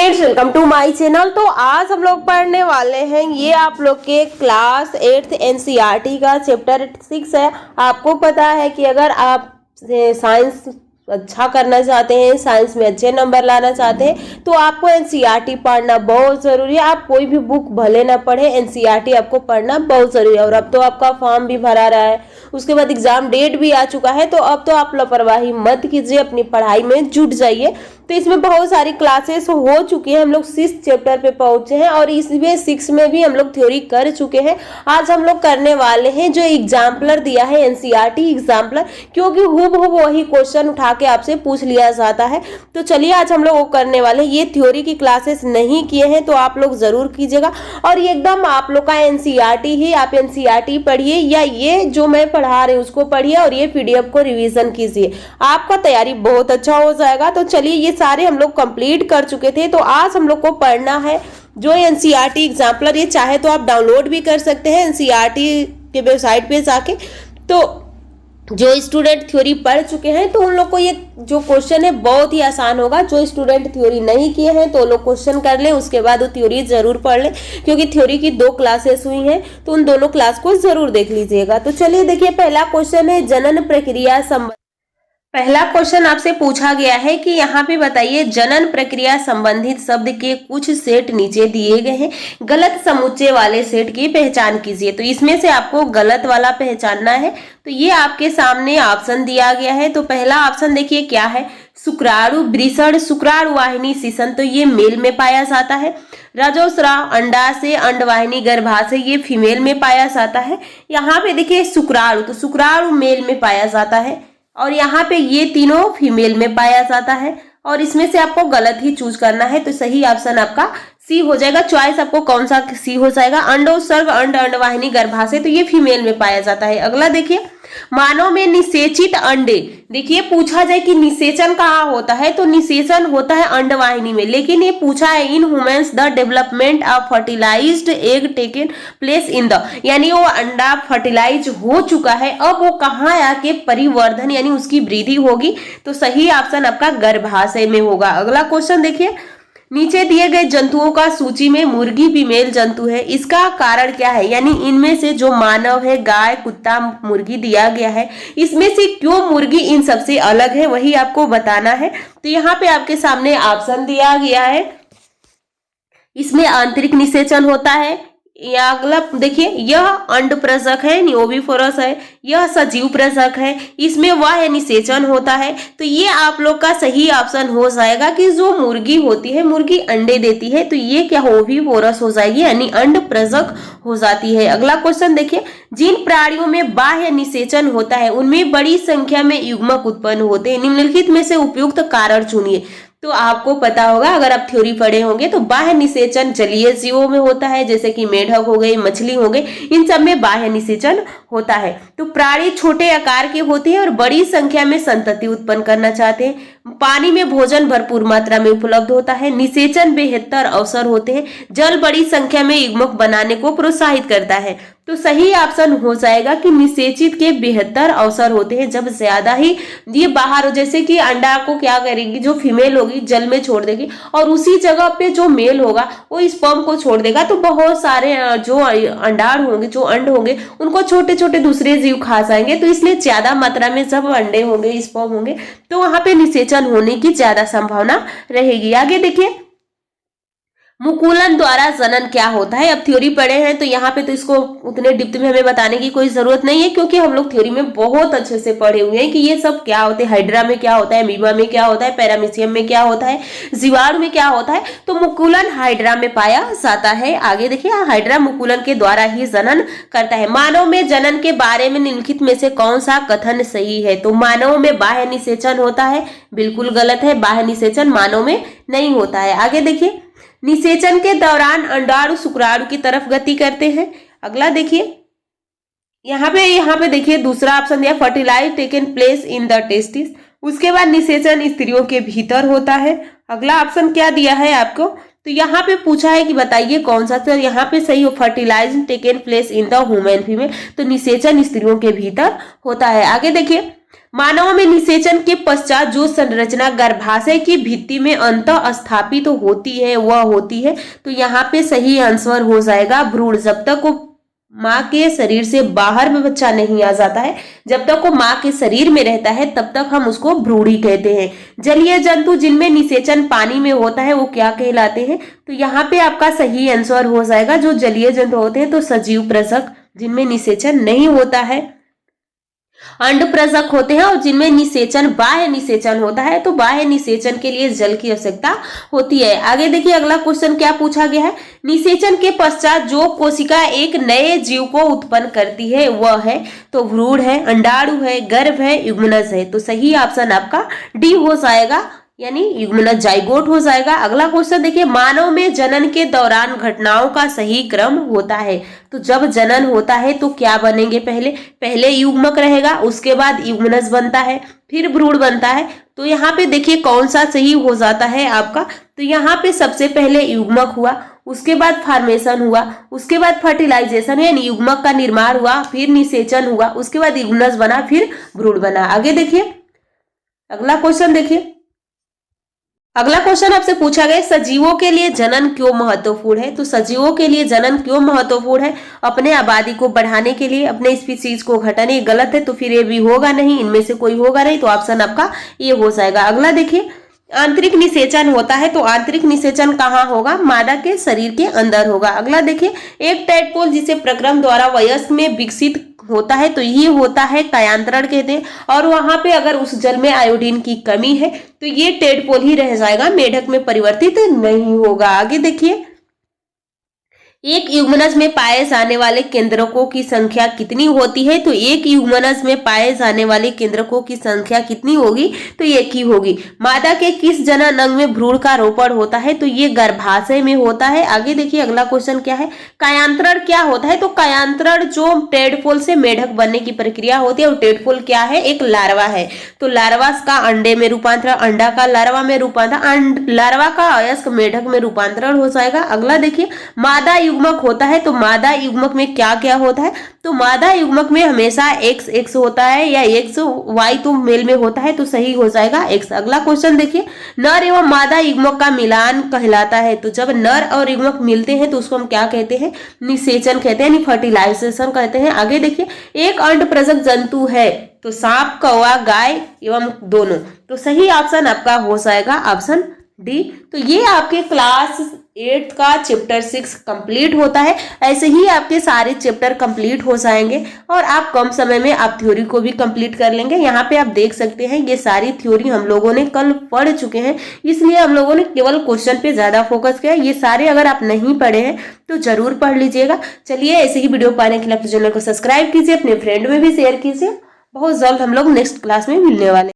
Students, welcome to my channel. तो आज हम लोग पढ़ने वाले हैं ये आप लोग के क्लास 8th एनसीईआरटी का चैप्टर 6 है। आपको पता है कि अगर आप साइंस अच्छा करना चाहते हैं, साइंस में अच्छे नंबर लाना चाहते हैं, तो आपको एनसीईआरटी पढ़ना बहुत ज़रूरी है। आप कोई भी बुक भले ना पढ़े, एनसीईआरटी आपको पढ़ना बहुत ज़रूरी है। और अब तो आपका फॉर्म भी भरा रहा है, उसके बाद एग्ज़ाम डेट भी आ चुका है, तो अब तो आप लापरवाही मत कीजिए, अपनी पढ़ाई में जुट जाइए। तो इसमें बहुत सारी क्लासेस हो चुकी हैं, हम लोग 6th चैप्टर पे पहुंचे हैं और इसमें 6 में भी हम लोग थ्योरी कर चुके हैं। आज हम लोग करने वाले हैं जो एग्जाम्पलर दिया है एनसीईआरटी एग्जाम्पलर, क्योंकि हूबहू वही क्वेश्चन उठा के आपसे पूछ लिया जाता है। तो चलिए आज हम लोग वो करने वाले हैं। ये थ्योरी की क्लासेस नहीं किए हैं तो आप लोग जरूर कीजिएगा, और ये एकदम आप लोग का एनसीईआरटी ही, आप एनसीईआरटी पढ़िए या ये जो मैं पढ़ा रही हूँ उसको पढ़िए और ये पीडीएफ को रिवीजन कीजिए, आपका तैयारी बहुत अच्छा हो जाएगा। तो चलिए ये सारे हम लोग कंप्लीट कर चुके थे, तो आज हम लोग को पढ़ना है जो एनसीईआरटी एग्जाम्पलर। ये चाहे तो आप डाउनलोड भी कर सकते हैं एनसीईआरटी के वेबसाइट पे जाके। तो जो स्टूडेंट थ्योरी पढ़ चुके हैं तो उन लोग को ये जो क्वेश्चन है बहुत ही आसान होगा। जो स्टूडेंट थ्योरी नहीं किए हैं तो लोग क्वेश्चन कर लें, उसके बाद वो थ्योरी जरूर पढ़ लें, क्योंकि थ्योरी की 2 क्लासेस हुई हैं, तो उन दोनों क्लास को जरूर देख लीजिएगा। तो चलिए देखिए, पहला क्वेश्चन है जनन प्रक्रिया संबंध। पहला क्वेश्चन आपसे पूछा गया है कि यहाँ पे बताइए जनन प्रक्रिया संबंधित शब्द के कुछ सेट नीचे दिए गए हैं, गलत समुच्चय वाले सेट की पहचान कीजिए। तो इसमें से आपको गलत वाला पहचानना है। तो ये आपके सामने ऑप्शन दिया गया है। तो पहला ऑप्शन देखिए क्या है, शुक्राणु वृषण शुक्राणु वाहिनी शिशन, तो ये मेल में पाया जाता है। रजोस्राव अंडाशय अंडवाहिनी गर्भाशय, ये फीमेल में पाया जाता है। यहाँ पे देखिए शुक्राणु, तो शुक्राणु मेल में पाया जाता है, और यहाँ पे ये तीनों फीमेल में पाया जाता है। और इसमें से आपको गलत ही चूज करना है, तो सही ऑप्शन आपका सी हो जाएगा। चॉइस आपको कौन सा सी हो जाएगा, अंडोत्सर्ग अंडवाहिनी गर्भाशय, तो ये फीमेल में पाया जाता है। अगला देखिए, मानव में निषेचित अंडे, देखिए पूछा जाए कि निषेचन कहाँ होता है, तो निषेचन होता है अंडवाहिनी में, लेकिन ये पूछा है in humans the development of fertilized egg taken place in the, यानी वो अंडा फर्टिलाइज हो चुका है, अब वो कहाँ आके परिवर्धन यानी उसकी वृद्धि होगी। तो सही ऑप्शन आपका गर्भाशय में होगा। अगला क्वेश्चन देखिए, नीचे दिए गए जंतुओं का सूची में मुर्गी फीमेल जंतु है, इसका कारण क्या है, यानी इनमें से जो मानव है, गाय कुत्ता मुर्गी दिया गया है, इसमें से क्यों मुर्गी इन सबसे अलग है, वही आपको बताना है। तो यहाँ पे आपके सामने ऑप्शन दिया गया है, इसमें आंतरिक निषेचन होता है, या अगला देखिए यह अंड प्रजक है, ओविपोरस है, यह सजीव प्रजक है, इसमें वह निषेचन होता है। तो ये आप लोग का सही ऑप्शन हो जाएगा कि जो मुर्गी होती है, मुर्गी अंडे देती है, तो ये क्या ओविपोरस हो जाएगी, यानी अंड प्रजक हो जाती है। अगला क्वेश्चन देखिए, जिन प्राणियों में बाह्य निषेचन होता है उनमें बड़ी संख्या में युग्मक उत्पन्न होते हैं, निम्नलिखित में से उपयुक्त कारण चुनिए। तो आपको पता होगा, अगर आप थ्योरी पढ़े होंगे, तो बाह्य निषेचन जलीय जीवों में होता है, जैसे कि मेढक हो गई, मछली हो गई, इन सब में बाह्य निषेचन होता है। तो प्राणी छोटे आकार के होते हैं और बड़ी संख्या में संतति उत्पन्न करना चाहते हैं। पानी में भोजन भरपूर मात्रा में उपलब्ध होता है, निषेचन बेहतर अवसर होते हैं, जल बड़ी संख्या में युग्मक बनाने को प्रोत्साहित करता है। तो सही ऑप्शन हो जाएगा कि निषेचित के बेहतर अवसर होते हैं जब ज्यादा ही ये बाहर हो, जैसे कि अंडा को क्या करेगी, जो फीमेल होगी जल में छोड़ देगी और उसी जगह पे जो मेल होगा वो स्पर्म को छोड़ देगा, तो बहुत सारे जो अंडार होंगे, जो अंड होंगे, उनको छोटे छोटे दूसरे जीव खा जाएंगे। तो इसलिए ज्यादा मात्रा में जब अंडे होंगे, स्पर्म होंगे, तो वहां पे निषेचन होने की ज्यादा संभावना रहेगी। आगे देखिए, मुकुलन द्वारा जनन क्या होता है। अब थ्योरी पढ़े हैं तो यहाँ पे तो इसको उतने डिप्थ में हमें बताने की कोई जरूरत नहीं है, क्योंकि हम लोग थ्योरी में बहुत अच्छे से पढ़े हुए हैं कि ये सब क्या होते हैं, हाइड्रा में क्या होता है, अमीबा में क्या होता है, पैरामीशियम में क्या होता है, जीवाणु में क्या होता है। तो मुकुलन हाइड्रा में पाया जाता है। आगे देखिए, हाइड्रा मुकुलन के द्वारा ही जनन करता है। मानव में जनन के बारे में निम्नलिखित में से कौन सा कथन सही है। तो मानव में बाह्य निषेचन होता है, बिल्कुल गलत है, बाह्य निषेचन मानव में नहीं होता है। आगे देखिए, निषेचन के दौरान अंडाणु शुक्राणु की तरफ गति करते हैं। अगला देखिए, यहाँ पे देखिए दूसरा ऑप्शन दिया, fertilize taken place in the testis, उसके बाद निषेचन स्त्रियों के भीतर होता है। अगला ऑप्शन क्या दिया है आपको, तो यहाँ पे पूछा है कि बताइए कौन सा, तो यहाँ पे सही हो, fertilize taken place in the human female, तो निषेचन स्त्रियों के भीतर होता है। आगे देखिए, मानव में निषेचन के पश्चात जो संरचना गर्भाशय की भित्ति में अंतः स्थापित तो होती है वह होती है। तो यहाँ पे सही आंसर हो जाएगा भ्रूण। जब तक वो माँ के शरीर से बाहर में बच्चा नहीं आ जाता है, जब तक वो माँ के शरीर में रहता है, तब तक हम उसको भ्रूण ही कहते हैं। जलीय जंतु जिनमें निषेचन पानी में होता है वो क्या कहलाते हैं? तो यहाँ पे आपका सही आंसर हो जाएगा जो जलीय जंतु होते हैं तो सजीव प्रजक, जिनमें निषेचन नहीं होता है। अंड प्रजक होते हैं और जिनमें निषेचन बाह्य निषेचन होता है। तो बाह्य निषेचन के लिए जल की आवश्यकता होती है। आगे देखिए अगला क्वेश्चन क्या पूछा गया है। निषेचन के पश्चात जो कोशिका एक नए जीव को उत्पन्न करती है वह है, तो भ्रूण है, अंडाणु है, गर्भ है, युग्मनज है। तो सही ऑप्शन आपका डी हो जाएगा, यानी युग्मनज जाइगोट हो जाएगा। अगला क्वेश्चन देखिए, मानव में जनन के दौरान घटनाओं का सही क्रम होता है। तो जब जनन होता है तो क्या बनेंगे? पहले युग्मक रहेगा, उसके बाद युग्मनज बनता है, फिर भ्रूण बनता है। तो यहाँ पे देखिए कौन सा सही हो जाता है आपका। तो यहाँ पे सबसे पहले युग्मक हुआ, उसके बाद फॉर्मेशन हुआ, उसके बाद फर्टिलाइजेशन यानी युग्मक का निर्माण हुआ, फिर निषेचन हुआ, उसके बाद युग्मनज बना, फिर भ्रूण बना। आगे देखिए अगला क्वेश्चन देखिए। अगला क्वेश्चन आपसे पूछा गया सजीवों के लिए जनन क्यों महत्वपूर्ण है। तो सजीवों के लिए जनन क्यों महत्वपूर्ण है? अपने आबादी को बढ़ाने के लिए, अपने स्पीसीज को घटाने। गलत है तो फिर ये भी होगा नहीं, इनमें से कोई होगा नहीं, तो ऑप्शन आपका ये हो जाएगा। अगला देखिए, आंतरिक निषेचन होता है तो आंतरिक निषेचन कहाँ होगा? मादा के शरीर के अंदर होगा। अगला देखिए, एक टैडपोल जिसे प्रक्रम द्वारा वयस्क में विकसित होता है तो ये होता है कायांतरण कहते हैं। और वहां पे अगर उस जल में आयोडीन की कमी है तो ये टैडपोल ही रह जाएगा, मेढक में परिवर्तित नहीं होगा। आगे देखिए, एक युग्मनज में पाए जाने वाले केंद्रकों की संख्या कितनी होती है? तो एक युग्मनज में पाए जाने वाले केंद्रकों की संख्या कितनी होगी? तो एक ही होगी। मादा के किस जनन अंग में भ्रूण का रोपण होता है? तो ये गर्भाशय में होता है। आगे देखिए अगला क्वेश्चन क्या है, कायांतरण क्या होता है? तो कायांतरण जो टेडपोल से मेढक बनने की प्रक्रिया होती है, और टेडपोल क्या है? एक लार्वा है। तो लार्वा का अंडे में रूपांतरण, अंडा का लार्वा में रूपांतरण, लार्वा का अयस्क मेढक में रूपांतरण हो जाएगा। अगला देखिए, मादा युग्मक होता है तो मादा युग्मक में क्या क्या होता है? तो मादा युग्मक में हमेशा XX होता है या XY तो मेल में होता है, तो सही हो जाएगा X। अगला क्वेश्चन देखिए, नर एवं मादा युग्मक का मिलान कहलाता है। तो जब नर और युग्मक मिलते हैं तो उसको हम क्या कहते हैं? निषेचन कहते हैं, यानी फर्टिलाइजेशन कहते हैं। आगे देखिए, एक अंड प्रजक जंतु है तो सांप, कौवा, गाय एवं दोनों। तो सही ऑप्शन आपका हो जाएगा ऑप्शन डी। तो ये आपके क्लास 8 का चैप्टर 6 कंप्लीट होता है। ऐसे ही आपके सारे चैप्टर कंप्लीट हो जाएंगे और आप कम समय में आप थ्योरी को भी कंप्लीट कर लेंगे। यहाँ पे आप देख सकते हैं ये सारी थ्योरी हम लोगों ने कल पढ़ चुके हैं, इसलिए हम लोगों ने केवल क्वेश्चन पे ज्यादा फोकस किया। ये सारे अगर आप नहीं पढ़े हैं तो जरूर पढ़ लीजिएगा। चलिए, ऐसे ही वीडियो पाने के लिए अपने चैनल को सब्सक्राइब कीजिए, अपने फ्रेंड में भी शेयर कीजिए। बहुत जल्द हम लोग नेक्स्ट क्लास में मिलने वाले।